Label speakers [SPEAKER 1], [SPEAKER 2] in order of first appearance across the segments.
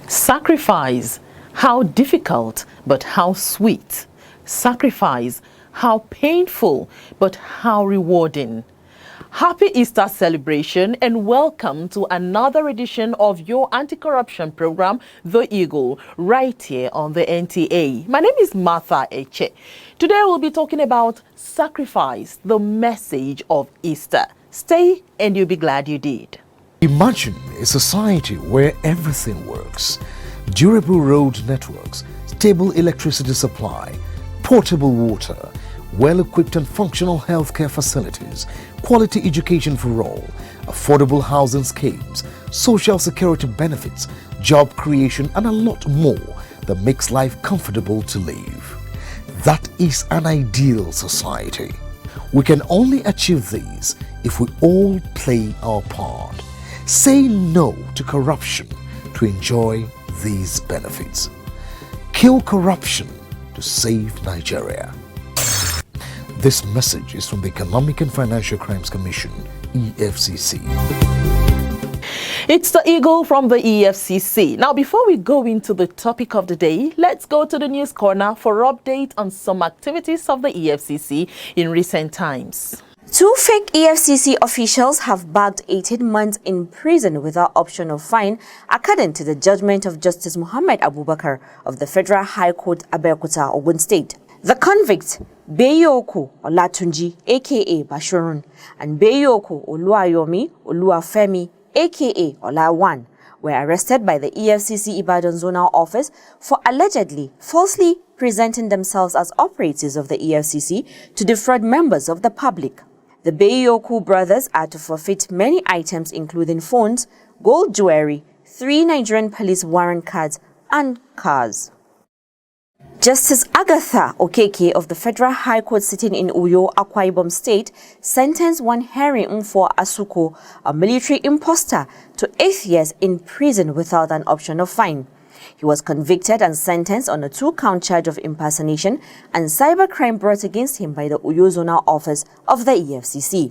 [SPEAKER 1] Sacrifice, how difficult, but how sweet. Sacrifice, how painful, but how rewarding. Happy Easter celebration and welcome to another edition of your anti-corruption program, The Eagle, right here on the NTA. My name is Martha Eche. Today we'll be talking about sacrifice, the message of Easter. Stay and you'll be glad you did.
[SPEAKER 2] Imagine a society where everything works. Durable road networks, stable electricity supply, portable water, well-equipped and functional healthcare facilities, quality education for all, affordable housing schemes, social security benefits, job creation, and a lot more that makes life comfortable to live. That is an ideal society. We can only achieve these if we all play our part. Say no to corruption to enjoy these benefits. Kill corruption to save Nigeria. This message is from the Economic and Financial Crimes Commission, EFCC.
[SPEAKER 1] It's the Eagle from the EFCC. Now, before we go into the topic of the day, let's go to the news corner for update on some activities of the EFCC in recent times.
[SPEAKER 3] Two fake EFCC officials have bagged 18 months in prison without option of fine, according to the judgment of Justice Muhammad Abubakar of the Federal High Court, Abeokuta, Ogun State. The convicts, Beyoku Olatunji, aka Bashorun, and Beyoku Oluwayomi Oluwafemi, aka Olawan, were arrested by the EFCC Ibadan Zonal Office for allegedly falsely presenting themselves as operatives of the EFCC to defraud members of the public. The Beyoku brothers are to forfeit many items including phones, gold jewelry, 3 Nigerian police warrant cards, and cars. Justice Agatha Okeke of the Federal High Court sitting in Uyo, Akwa Ibom State, sentenced one Henry Mfo Asuko, a military imposter, to 8 years in prison without an option of fine. He was convicted and sentenced on a 2-count charge of impersonation and cybercrime brought against him by the Uyo Zonal Office of the EFCC.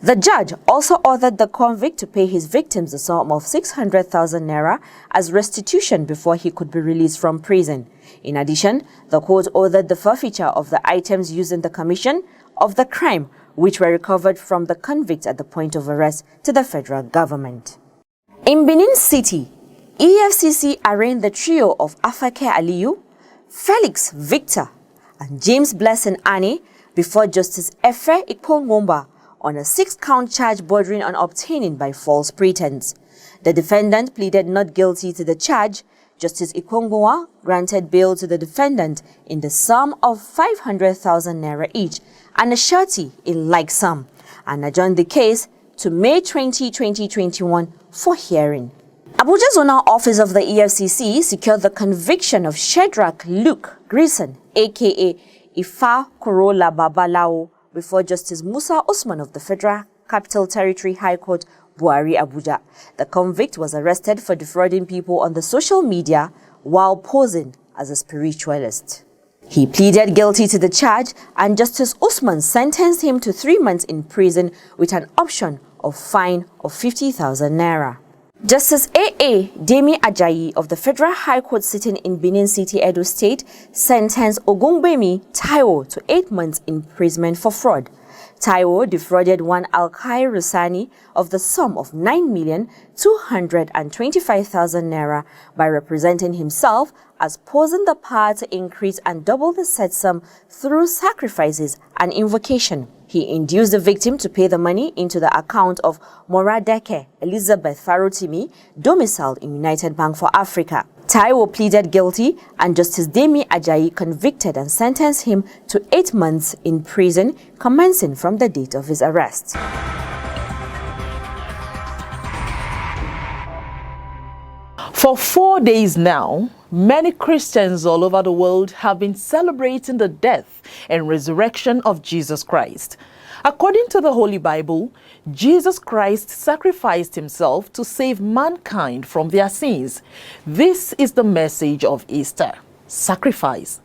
[SPEAKER 3] The judge also ordered the convict to pay his victims a sum of 600,000 naira as restitution before he could be released from prison. In addition, the court ordered the forfeiture of the items used in the commission of the crime, which were recovered from the convict at the point of arrest, to the federal government. In Benin City, EFCC arraigned the trio of Afake Aliyu, Felix Victor, and James Blessing Annie before Justice Efe Ikponwomba on a 6-count charge bordering on obtaining by false pretense. The defendant pleaded not guilty to the charge. Justice Ikponwomba granted bail to the defendant in the sum of 500,000 naira each and a surety in like sum, and adjourned the case to May 20, 2021 for hearing. Abuja Zonal Office of the EFCC secured the conviction of Shedrack Luke Grison, aka Ifa Korola Babalao, before Justice Musa Usman of the Federal Capital Territory High Court, Buhari, Abuja. The convict was arrested for defrauding people on the social media while posing as a spiritualist. He pleaded guilty to the charge, and Justice Usman sentenced him to 3 months in prison with an option of fine of 50,000 naira. Justice A.A. Demi Ajayi of the Federal High Court sitting in Benin City, Edo State, sentenced Ogungbemi Taiwo to 8 months imprisonment for fraud. Taiwo defrauded one Alkai Rusani of the sum of 9,225,000 naira by representing himself as posing the power to increase and double the said sum through sacrifices and invocation. He induced the victim to pay the money into the account of Moradeke Elizabeth Farotimi, domiciled in United Bank for Africa. Taiwo pleaded guilty, and Justice Demi Ajayi convicted and sentenced him to 8 months in prison, commencing from the date of his arrest.
[SPEAKER 1] For 4 days now, Many Christians all over the world have been celebrating the death and resurrection of Jesus Christ. According to the Holy Bible, Jesus Christ sacrificed himself to save mankind from their sins. This is the message of Easter: sacrifice.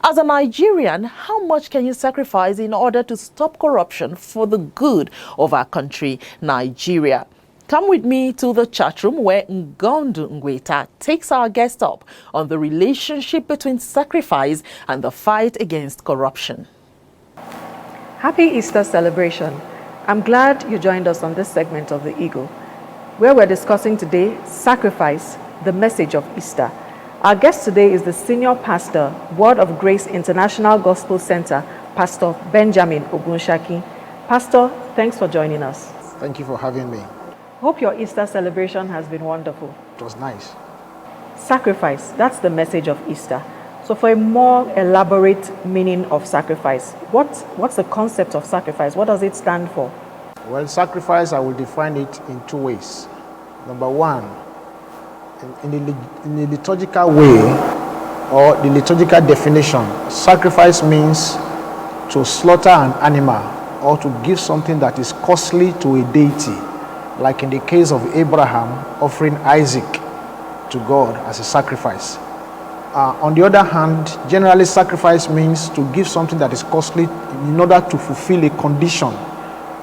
[SPEAKER 1] As a Nigerian, how much can you sacrifice in order to stop corruption for the good of our country, Nigeria? Come with me to the chat room where Ngondu Ngweta takes our guest up on the relationship between sacrifice and the fight against corruption.
[SPEAKER 4] Happy Easter celebration. I'm glad you joined us on this segment of The Eagle, where we're discussing today sacrifice, the message of Easter. Our guest today is the Senior Pastor, Word of Grace International Gospel Center, Pastor Benjamin Ogunshaki. Pastor, thanks for joining us.
[SPEAKER 5] Thank you for having me.
[SPEAKER 4] Hope your Easter celebration has been wonderful.
[SPEAKER 5] It was nice.
[SPEAKER 4] Sacrifice, that's the message of Easter. So for a more elaborate meaning of sacrifice, what's the concept of sacrifice? What does it stand for?
[SPEAKER 5] Well, sacrifice, I will define it in two ways. Number one, in the liturgical way, or the liturgical definition, sacrifice means to slaughter an animal or to give something that is costly to a deity, like in the case of Abraham offering Isaac to God as a sacrifice. On the other hand, generally sacrifice means to give something that is costly in order to fulfill a condition.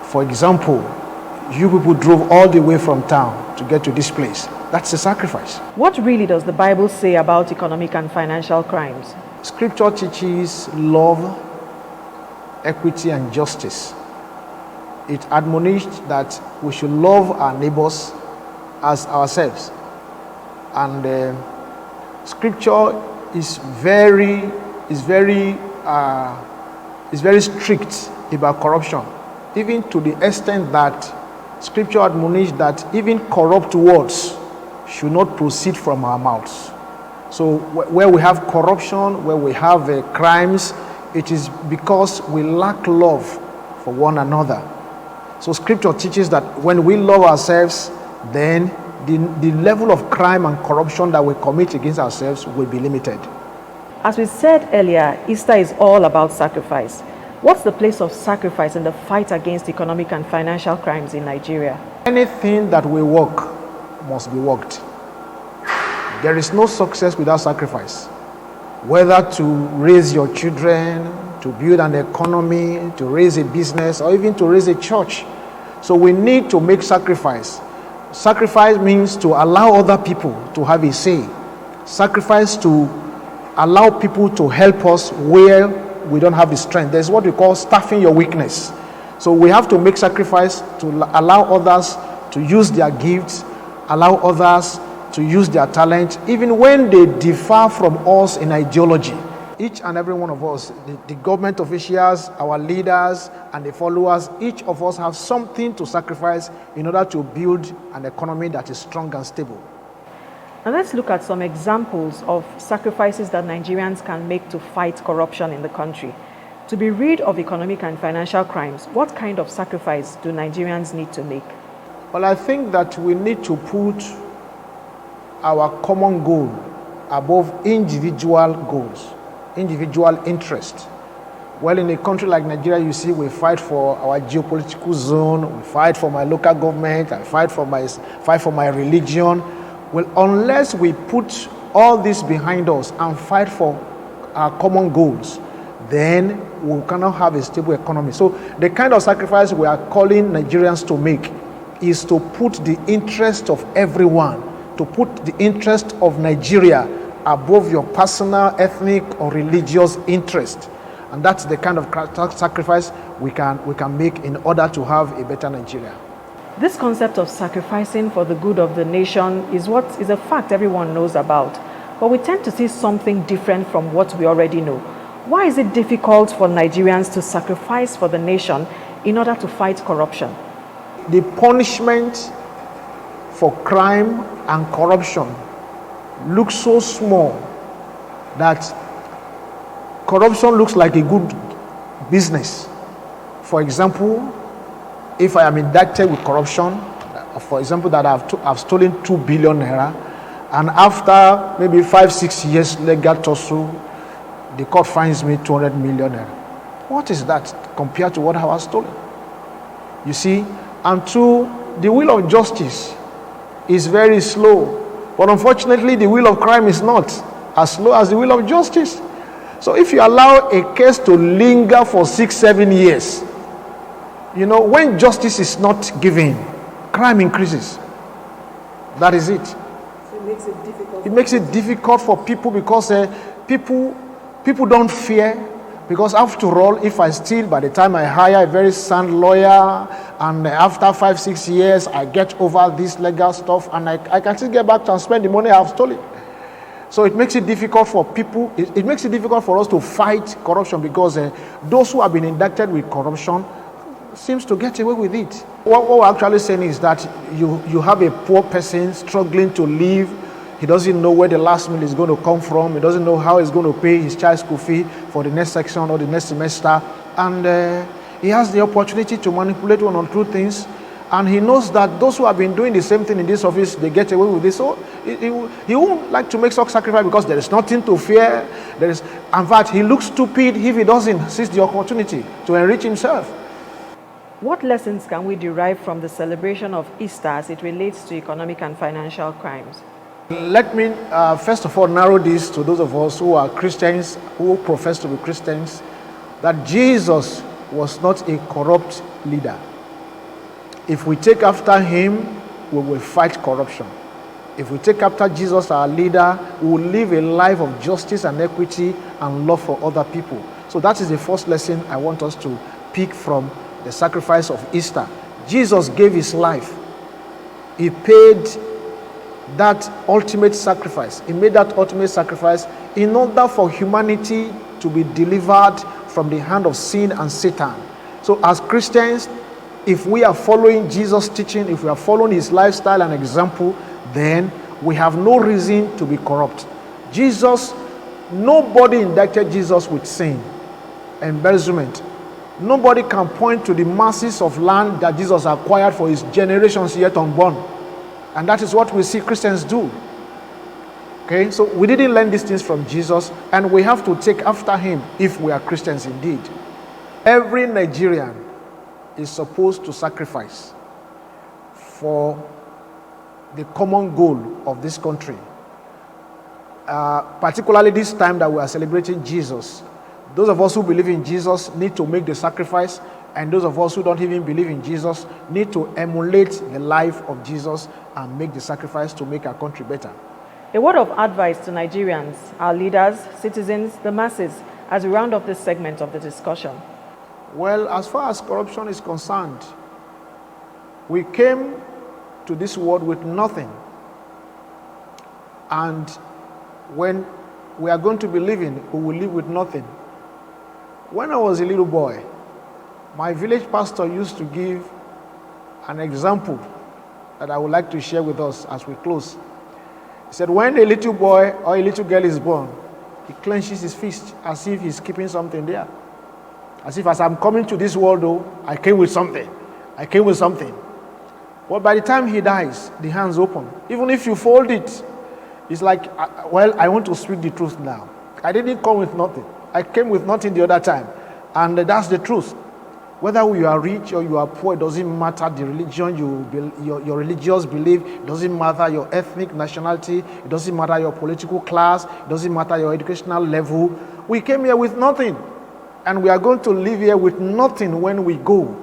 [SPEAKER 5] For example, you people drove all the way from town to get to this place. That's a sacrifice.
[SPEAKER 4] What really does the Bible say about economic and financial crimes?
[SPEAKER 5] Scripture teaches love, equity, and justice. It admonished that we should love our neighbors as ourselves. And Scripture is very strict about corruption, even to the extent that Scripture admonished that even corrupt words should not proceed from our mouths. So where we have corruption, where we have crimes, it is because we lack love for one another. So Scripture teaches that when we love ourselves, then the level of crime and corruption that we commit against ourselves will be limited.
[SPEAKER 4] As we said earlier, Easter is all about sacrifice. What's the place of sacrifice in the fight against economic and financial crimes in Nigeria?
[SPEAKER 5] Anything that we work must be worked. There is no success without sacrifice. Whether to raise your children, to build an economy, to raise a business, or even to raise a church. So we need to make sacrifice. Sacrifice means to allow other people to have a say. Sacrifice to allow people to help us where we don't have the strength. There's what we call staffing your weakness. So we have to make sacrifice to allow others to use their gifts, allow others to use their talent, even when they differ from us in ideology. Each and every one of us, the government officials, our leaders, and the followers, each of us have something to sacrifice in order to build an economy that is strong and stable.
[SPEAKER 4] Now let's look at some examples of sacrifices that Nigerians can make to fight corruption in the country. To be rid of economic and financial crimes, what kind of sacrifice do Nigerians need to make?
[SPEAKER 5] Well, I think that we need to put our common goal above individual goals, individual interest. Well, in a country like Nigeria, you see, we fight for our geopolitical zone, we fight for my local government, I fight for my religion. Well, unless we put all this behind us and fight for our common goals, then we cannot have a stable economy. So the kind of sacrifice we are calling Nigerians to make is to put the interest of everyone, to put the interest of Nigeria above your personal, ethnic, or religious interest. And that's the kind of sacrifice we can make in order to have a better Nigeria.
[SPEAKER 4] This concept of sacrificing for the good of the nation is a fact everyone knows about, but we tend to see something different from what we already know. Why is it difficult for Nigerians to sacrifice for the nation in order to fight corruption?
[SPEAKER 5] The punishment for crime and corruption looks so small that corruption looks like a good business. For example, if I am indicted with corruption, for example, that I've stolen 2 billion naira, And after maybe 5-6 years legal tussle, the court fines me 200 million naira. What is that compared to what I was stolen? You see, and to the wheel of justice is very slow. But unfortunately, the wheel of crime is not as slow as the wheel of justice. So if you allow a case to linger for 6-7 years, you know, when justice is not given, crime increases. That is it.
[SPEAKER 4] So it makes it difficult.
[SPEAKER 5] It makes it difficult for people because people don't fear. Because after all, if I steal, by the time I hire a very sound lawyer, and after 5-6 years, I get over this legal stuff, and I can still get back and spend the money I've stolen. So it makes it difficult for people, it makes it difficult for us to fight corruption, because those who have been indicted with corruption seems to get away with it. What we're actually saying is that you have a poor person struggling to live. He doesn't know where the last meal is going to come from. He doesn't know how he's going to pay his child's school fee for the next section or the next semester. And he has the opportunity to manipulate one or two things. And he knows that those who have been doing the same thing in this office, they get away with this. So he won't like to make such sacrifice because there is nothing to fear. In fact, he looks stupid if he doesn't seize the opportunity to enrich himself.
[SPEAKER 4] What lessons can we derive from the celebration of Easter as it relates to economic and financial crimes?
[SPEAKER 5] Let me first of all narrow this to those of us who are Christians, who profess to be Christians, that Jesus was not a corrupt leader. If we take after him, we will fight corruption. If we take after Jesus, our leader, we will live a life of justice and equity and love for other people. So that is the first lesson I want us to pick from the sacrifice of Easter. Jesus gave his life. He paid that ultimate sacrifice. He made that ultimate sacrifice in order for humanity to be delivered from the hand of sin and Satan. So as Christians, if we are following Jesus' teaching, if we are following his lifestyle and example, then we have no reason to be corrupt. Nobody indicted Jesus with sin, embezzlement. Nobody can point to the masses of land that Jesus acquired for his generations yet unborn. And that is what we see Christians do. Okay, so we didn't learn these things from Jesus, and we have to take after him if we are Christians indeed. Every Nigerian is supposed to sacrifice for the common goal of this country. Particularly this time that we are celebrating Jesus. Those of us who believe in Jesus need to make the sacrifice, and those of us who don't even believe in Jesus need to emulate the life of Jesus and make the sacrifice to make our country better.
[SPEAKER 4] A word of advice to Nigerians, our leaders, citizens, the masses, as we round up this segment of the discussion.
[SPEAKER 5] Well, as far as corruption is concerned, we came to this world with nothing. And when we are going to be living, we will live with nothing. When I was a little boy, my village pastor used to give an example that I would like to share with us as we close. He said, when a little boy or a little girl is born, he clenches his fist as if he's keeping something there. As if as I'm coming to this world, though, I came with something. I came with something. Well, by the time he dies, the hands open. Even if you fold it, it's like, well, I want to speak the truth now. I didn't come with nothing. I came with nothing the other time. And that's the truth. Whether you are rich or you are poor, it doesn't matter the religion, your religious belief, it doesn't matter your ethnic nationality, it doesn't matter your political class, it doesn't matter your educational level. We came here with nothing, and we are going to live here with nothing when we go.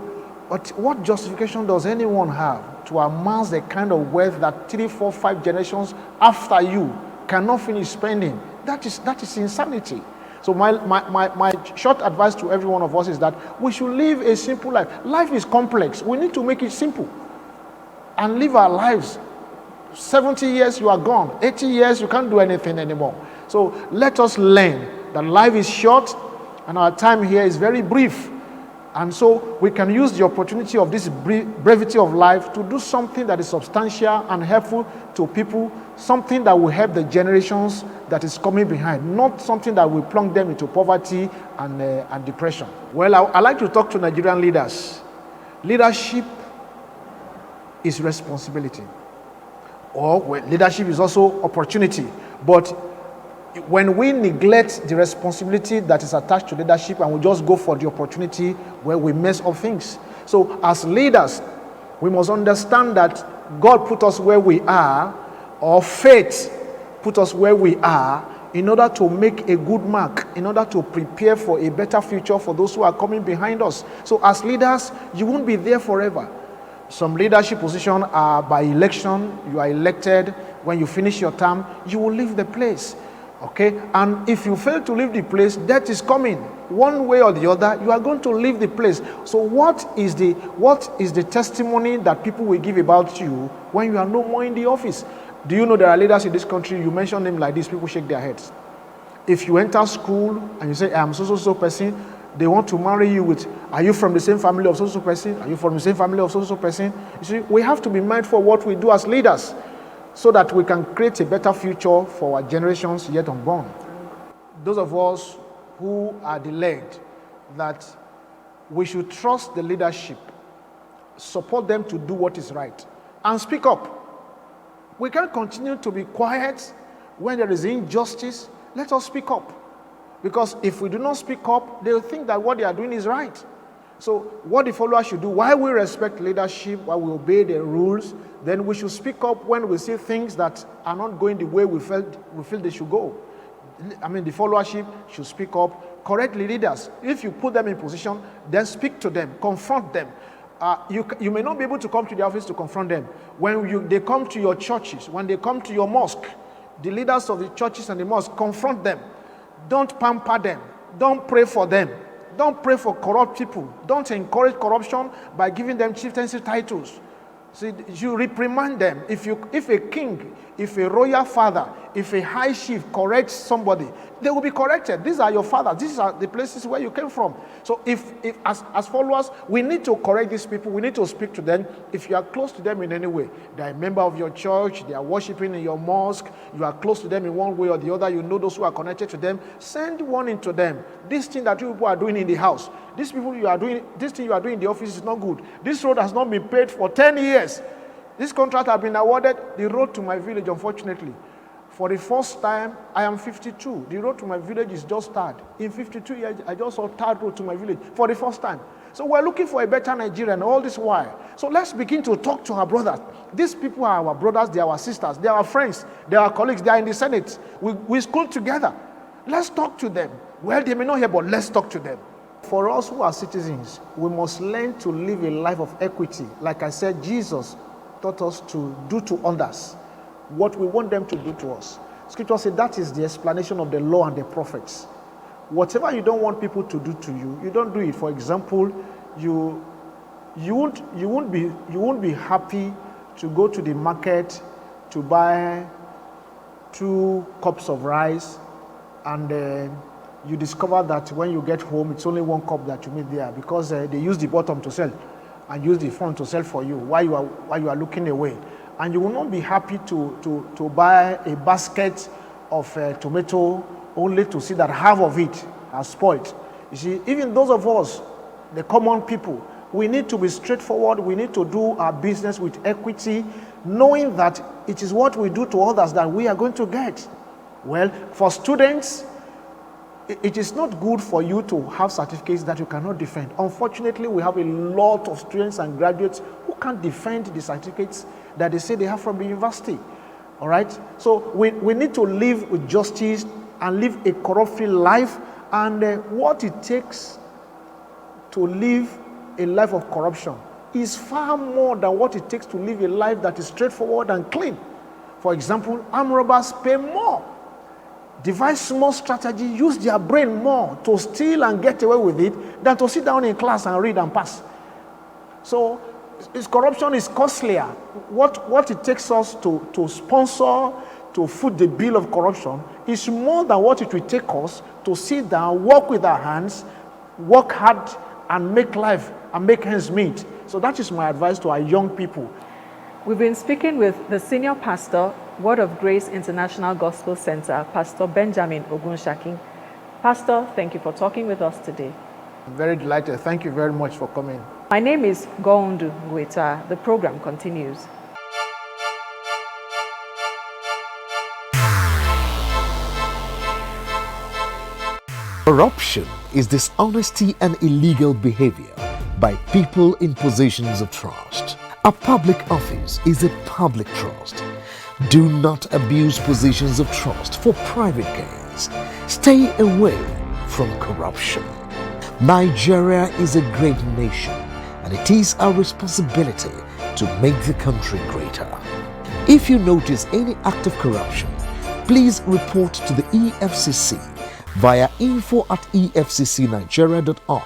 [SPEAKER 5] But what justification does anyone have to amass the kind of wealth that 3, 4, 5 generations after you cannot finish spending? That is insanity. So my short advice to every one of us is that we should live a simple life. Life is complex. We need to make it simple and live our lives. 70 years, you are gone. 80 years, you can't do anything anymore. So let us learn that life is short and our time here is very brief. And so we can use the opportunity of this brevity of life to do something that is substantial and helpful to people, something that will help the generations that is coming behind, not something that will plunge them into poverty and depression. Well, I like to talk to Nigerian leaders. Leadership is responsibility. Or leadership is also opportunity. But when we neglect the responsibility that is attached to leadership and we just go for the opportunity, where we mess up things. So as leaders, we must understand that God put us where we are, or faith put us where we are, in order to make a good mark, in order to prepare for a better future for those who are coming behind us. So as leaders, you won't be there forever. Some leadership positions are by election. You are elected. When you finish your term, you will leave the place. Okay? And if you fail to leave the place, death is coming. One way or the other, you are going to leave the place. So what is the testimony that people will give about you when you are no more in the office? Do you know there are leaders in this country, you mention them like this, people shake their heads. If you enter school and you say, I'm so person, they want to marry you with, are you from the same family of so person? Are you from the same family of so person? You see, we have to be mindful of what we do as leaders so that we can create a better future for our generations yet unborn. Those of us who are the led, that we should trust the leadership, support them to do what is right, and speak up. We can't continue to be quiet when there is injustice. Let us speak up. Because if we do not speak up, they'll think that what they are doing is right. So what the followers should do, while we respect leadership, while we obey the rules, then we should speak up when we see things that are not going the way we feel they should go. I mean, the followership should speak up. Correct leaders. If you put them in position, then speak to them, confront them. You may not be able to come to the office to confront them. When they come to your churches, when they come to your mosque, the leaders of the churches and the mosque, confront them. Don't pamper them. Don't pray for them. Don't pray for corrupt people. Don't encourage corruption by giving them chieftaincy titles. See, you reprimand them. If a king, if a royal father, if a high chief corrects somebody, they will be corrected. These are your fathers. These are the places where you came from. So if as followers, we need to correct these people. We need to speak to them. If you are close to them in any way, they are a member of your church, they are worshiping in your mosque, you are close to them in one way or the other, you know those who are connected to them, send warning to them. This thing that you people are doing in the house, this thing you are doing in the office is not good. This road has not been paid for 10 years. This contract has been awarded. The road to my village, unfortunately, for the first time, I am 52. The road to my village is just started. In 52 years, I just saw third road to my village for the first time. So we're looking for a better Nigerian all this while. So let's begin to talk to our brothers. These people are our brothers, they are our sisters, they are our friends, they are our colleagues, they are in the Senate. We school together. Let's talk to them. Well, they may not hear, but let's talk to them. For us who are citizens, we must learn to live a life of equity. Like I said, Jesus taught us to do to others what we want them to do to us. Scripture says that is the explanation of the law and the prophets. Whatever you don't want people to do to you, you don't do it. For example, you won't be happy to go to the market to buy 2 cups of rice, and you discover that when you get home, it's only 1 cup that you meet there, because they use the bottom to sell and use the front to sell for you while you are looking away. And you will not be happy to buy a basket of tomato only to see that half of it has spoiled. You see, even those of us, the common people, we need to be straightforward. We need to do our business with equity, knowing that it is what we do to others that we are going to get. Well, for students, it is not good for you to have certificates that you cannot defend. Unfortunately, we have a lot of students and graduates who can't defend the certificates that they say they have from the university. All right? So we need to live with justice and live a corrupt-free life. And what it takes to live a life of corruption is far more than what it takes to live a life that is straightforward and clean. For example, armed robbers pay more, devise small strategy, use their brain more to steal and get away with it than to sit down in class and read and pass. So corruption is costlier. What it takes us to sponsor, to foot the bill of corruption is more than what it will take us to sit down, work with our hands, work hard, and make life and make ends meet. So that is my advice to our young people.
[SPEAKER 4] We've been speaking with the senior pastor, Word of Grace International Gospel Center, Pastor Benjamin Ogunshakin. Pastor, thank you for talking with us today.
[SPEAKER 5] I'm very delighted. Thank you very much for coming.
[SPEAKER 4] My name is Goundu Ngueta. The program continues.
[SPEAKER 2] Corruption is dishonesty and illegal behavior by people in positions of trust. A public office is a public trust. Do not abuse positions of trust for private gains. Stay away from corruption. Nigeria is a great nation, and it is our responsibility to make the country greater. If you notice any act of corruption, please report to the EFCC via info@efccnigeria.org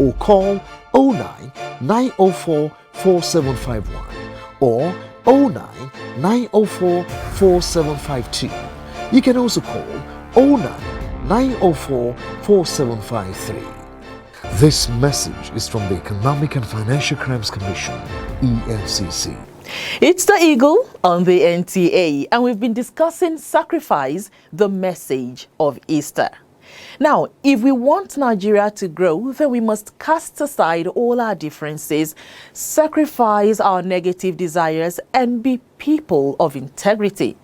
[SPEAKER 2] or call 09 904 4751 or 09 904 4752. You can also call 09 904 4753. This message is from the Economic and Financial Crimes Commission, EFCC.
[SPEAKER 1] It's the Eagle on the NTA, and we've been discussing sacrifice, the message of Easter. Now, if we want Nigeria to grow, then we must cast aside all our differences, sacrifice our negative desires, and be people of integrity.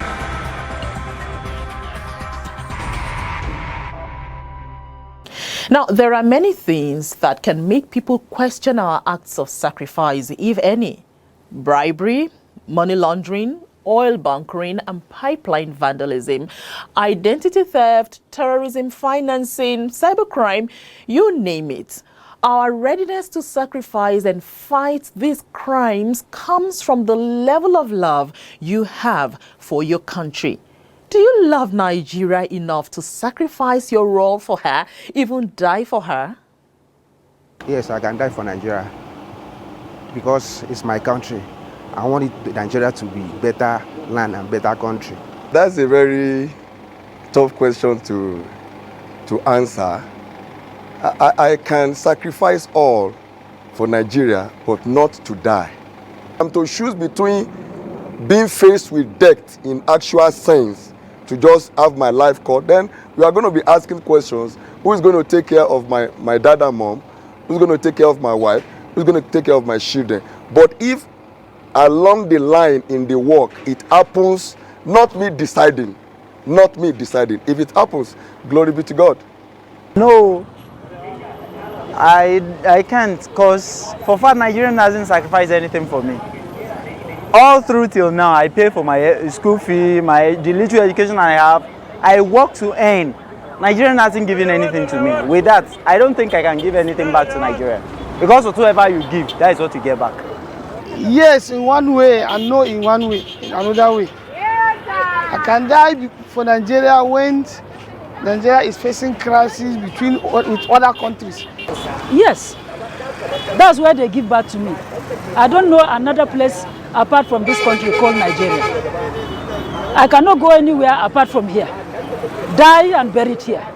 [SPEAKER 1] Now, there are many things that can make people question our acts of sacrifice, if any. Bribery, money laundering, oil bunkering and pipeline vandalism, identity theft, terrorism financing, cybercrime, you name it. Our readiness to sacrifice and fight these crimes comes from the level of love you have for your country. Do you love Nigeria enough to sacrifice your role for her, even die for her?
[SPEAKER 6] Yes, I can die for Nigeria because it's my country. I want Nigeria to be better land and better country.
[SPEAKER 7] That's a very tough question to answer. I can sacrifice all for Nigeria, but not to die. I'm to choose between being faced with death in actual sense to just have my life cut. Then we are going to be asking questions. Who is going to take care of my dad and mom? Who's going to take care of my wife? Who's going to take care of my children? But if along the line in the work, it happens, not me deciding. If it happens, glory be to God.
[SPEAKER 8] No, I can't, because for far Nigerian hasn't sacrificed anything for me. All through till now, I pay for my school fee, the little education I have. I work to earn. Nigerian hasn't given anything to me. With that, I don't think I can give anything back to Nigeria. Because whatever you give, that is what you get back.
[SPEAKER 9] Yes, in one way, and no in one way, in another way. I can die for Nigeria when Nigeria is facing crisis with other countries.
[SPEAKER 10] Yes, that's where they give back to me. I don't know another place apart from this country called Nigeria. I cannot go anywhere apart from here. Die and buried here.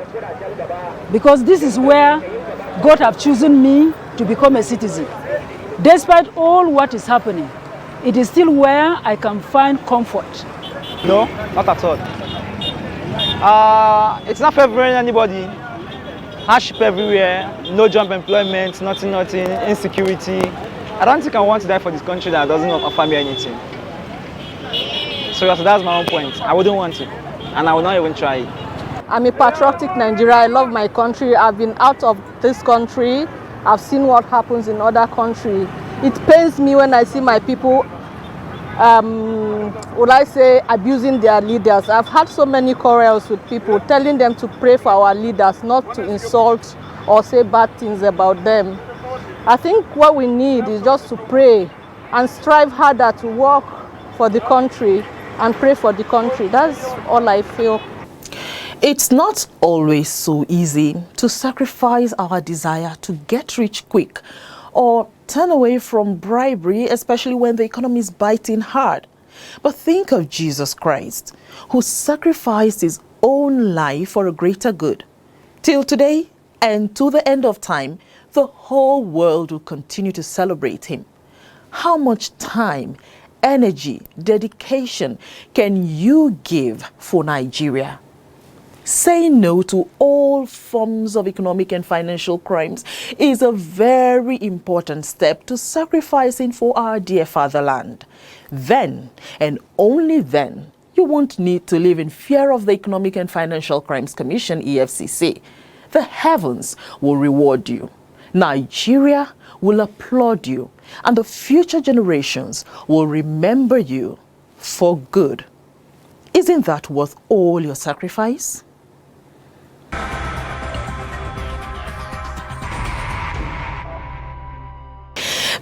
[SPEAKER 10] Because this is where God have chosen me to become a citizen. Despite all what is happening, it is still where I can find comfort.
[SPEAKER 8] No, not at all. It's not favoring anybody. Hardship everywhere, no job employment, nothing, insecurity. I don't think I want to die for this country that doesn't offer me anything. So that's my own point. I wouldn't want to, and I will not even try it.
[SPEAKER 11] I'm a patriotic Nigerian. I love my country. I've been out of this country. I've seen what happens in other countries. It pains me when I see my people, abusing their leaders. I've had so many quarrels with people telling them to pray for our leaders, not to insult or say bad things about them. I think what we need is just to pray and strive harder to work for the country and pray for the country. That's all I feel.
[SPEAKER 1] It's not always so easy to sacrifice our desire to get rich quick or turn away from bribery, especially when the economy is biting hard. But think of Jesus Christ, who sacrificed his own life for a greater good. Till today and to the end of time, the whole world will continue to celebrate him. How much time, energy, dedication can you give for Nigeria? Saying no to all forms of economic and financial crimes is a very important step to sacrificing for our dear fatherland. Then, and only then, you won't need to live in fear of the Economic and Financial Crimes Commission, EFCC. The heavens will reward you. Nigeria will applaud you, and the future generations will remember you for good. Isn't that worth all your sacrifice?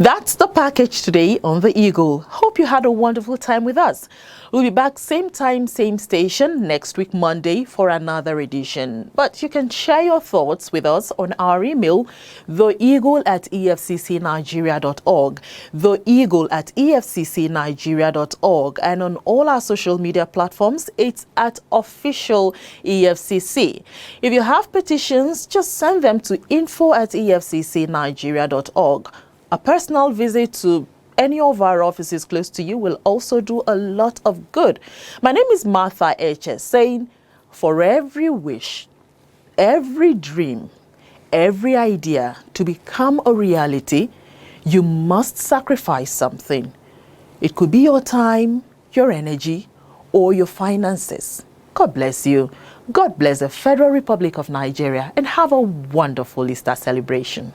[SPEAKER 1] That's the package today on The Eagle. Hope you had a wonderful time with us. We'll be back same time, same station next week Monday for another edition. But you can share your thoughts with us on our email, theeagle@efccnigeria.org, theeagle@efccnigeria.org, and on all our social media platforms, it's at official EFCC. If you have petitions, just send them to info@efccnigeria.org. A personal visit to any of our offices close to you will also do a lot of good. My name is Martha H.S. saying, for every wish, every dream, every idea to become a reality, you must sacrifice something. It could be your time, your energy, or your finances. God bless you. God bless the Federal Republic of Nigeria, and have a wonderful Easter celebration.